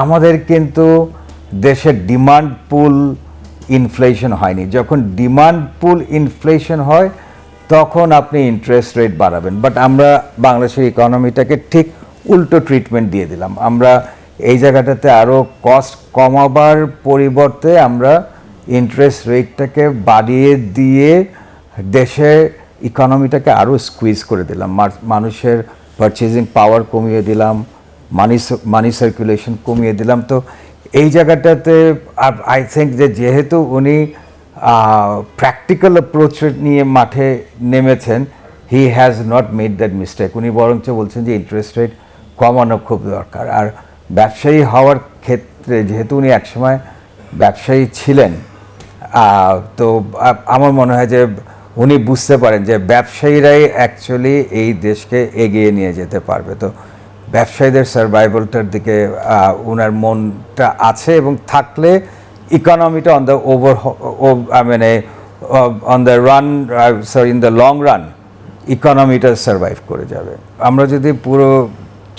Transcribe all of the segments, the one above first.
আমাদের কিন্তু দেশের ডিমান্ড পুল ইনফ্লেশন হয়নি। যখন ডিমান্ড পুল ইনফ্লেশন হয় তখন আপনি ইন্টারেস্ট রেট বাড়াবেন, বাট আমরা বাংলাদেশের ইকোনমিটাকে ঠিক উল্টো ট্রিটমেন্ট দিয়ে দিলাম। আমরা এই জায়গাটাতে আরও কস্ট কমাবার পরিবর্তে আমরা ইন্টারেস্ট রেটটাকে বাড়িয়ে দিয়ে দেশে ইকোনমিটাকে আরও স্কুইজ করে দিলাম, মানুষের পারচেজিং পাওয়ার কমিয়ে দিলাম, মানি সার্কুলেশন কমিয়ে দিলাম। তো এই জায়গাটাতে আই থিঙ্ক যে যেহেতু উনি প্র্যাকটিক্যাল অ্যাপ্রোচ নিয়ে মাঠে নেমেছেন, he has not made that mistake. উনি বরঞ্চ বলছেন যে ইন্টারেস্ট রেট কমানো খুব দরকার। আর ব্যবসায়ী হওয়ার ক্ষেত্রে যেহেতু উনি একসময় ব্যবসায়ী ছিলেন, তো আমার মনে হয় যে উনি বুঝতে পারেন যে ব্যবসায়ীরাই অ্যাকচুয়ালি এই দেশকে এগিয়ে নিয়ে যেতে পারবে। তো ব্যবসায়ীদের সার্ভাইভালটার দিকে ওনার মনটা আছে, এবং থাকলে ইকোনমিটা অন দ্য মানে on the run in the long run ইকোনমিটা সার্ভাইভ করে যাবে। আমরা যদি পুরো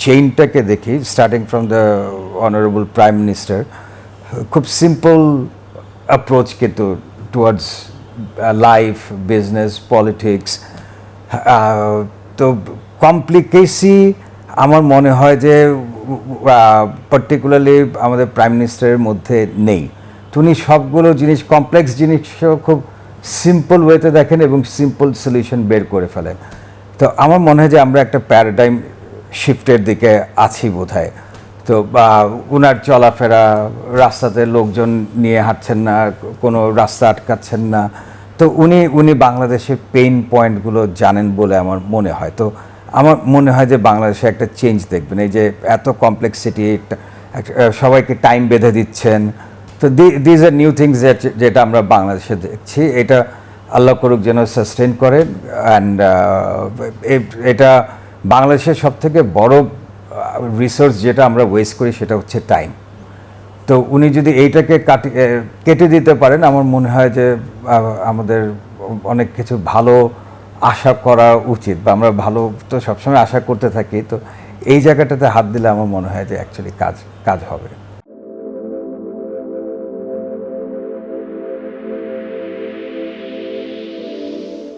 চেইনটাকে দেখি, starting from the honourable prime minister, খুব সিম্পল অ্যাপ্রোচ কিন্তু টুয়ার্ডস লাইফ, বিজনেস, পলিটিক্স। তো কমপ্লিকেসি আমার মনে হয় যে পার্টিকুলারলি আমাদের প্রাইম মিনিস্টারের মধ্যে নেই। তো উনি সবগুলো জিনিস, কমপ্লেক্স জিনিসও খুব সিম্পল ওয়েতে দেখেন এবং সিম্পল সলিউশন বের করে ফেলেন। তো আমার মনে হয় যে আমরা একটা প্যারাডাইম শিফটের দিকে আছি বোধহয়। তো ওনার চলাফেরা, রাস্তাতে লোকজন নিয়ে হাঁটছেন না, কোনো রাস্তা আটকাচ্ছেন না। তো উনি বাংলাদেশের পেইন পয়েন্টগুলো জানেন বলে আমার মনে হয়। তো আমার মনে হয় যে বাংলাদেশে একটা চেঞ্জ দেখবেন। এই যে এত কমপ্লেক্সিটি, সবাইকে টাইম বেঁধে দিচ্ছেন, তো দিজ আর নিউ থিংস যেটা আমরা বাংলাদেশে দেখছি। এটা আল্লাহ করুক যেন সাস্টেন করেন। অ্যান্ড এটা বাংলাদেশের সবথেকে বড় রিসোর্স যেটা আমরা ওয়েস্ট করি সেটা হচ্ছে টাইম। তো উনি যদি এইটাকে কেটে দিতে পারেন, আমার মনে হয় যে আমাদের অনেক কিছু ভালো আশা করা উচিত, বা আমরা ভালো তো সবসময় আশা করতে থাকি। তো এই জায়গাটাতে হাত দিলে আমার মনে হয় যে অ্যাকচুয়ালি কাজ হবে।